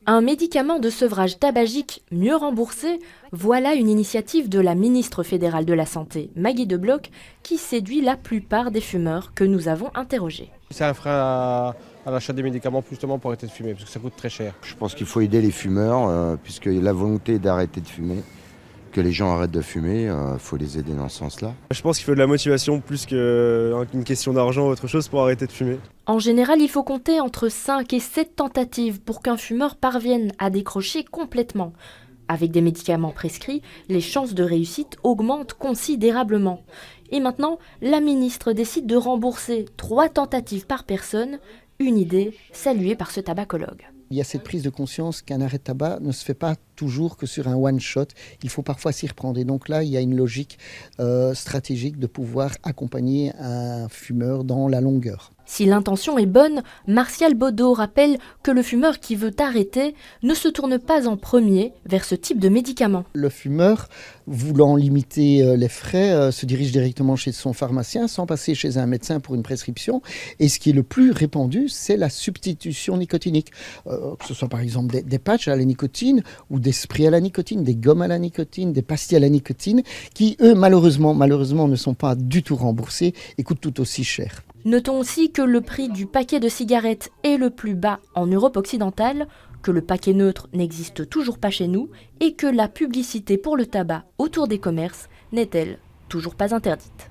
Un médicament de sevrage tabagique mieux remboursé, voilà une initiative de la ministre fédérale de la Santé, Maggie De Bloch, qui séduit la plupart des fumeurs que nous avons interrogés. C'est un frein à l'achat des médicaments justement pour arrêter de fumer, parce que ça coûte très cher. Je pense qu'il faut aider les fumeurs, puisque la volonté d'arrêter de fumer, que les gens arrêtent de fumer, il faut les aider dans ce sens-là. Je pense qu'il faut de la motivation plus qu'une question d'argent ou autre chose pour arrêter de fumer. En général, il faut compter entre 5 et 7 tentatives pour qu'un fumeur parvienne à décrocher complètement. Avec des médicaments prescrits, les chances de réussite augmentent considérablement. Et maintenant, la ministre décide de rembourser 3 tentatives par personne, une idée saluée par ce tabacologue. Il y a cette prise de conscience qu'un arrêt de tabac ne se fait pas toujours que sur un one-shot. Il faut parfois s'y reprendre. Et donc là, il y a une logique stratégique de pouvoir accompagner un fumeur dans la longueur. Si l'intention est bonne, Martial Baudot rappelle que le fumeur qui veut arrêter ne se tourne pas en premier vers ce type de médicament. Le fumeur, voulant limiter les frais, se dirige directement chez son pharmacien sans passer chez un médecin pour une prescription. Et ce qui est le plus répandu, c'est la substitution nicotinique. Que ce soit par exemple des patchs à la nicotine ou des sprays à la nicotine, des gommes à la nicotine, des pastilles à la nicotine, qui eux, malheureusement, ne sont pas du tout remboursés et coûtent tout aussi cher. Notons aussi que le prix du paquet de cigarettes est le plus bas en Europe occidentale, que le paquet neutre n'existe toujours pas chez nous et que la publicité pour le tabac autour des commerces n'est-elle toujours pas interdite.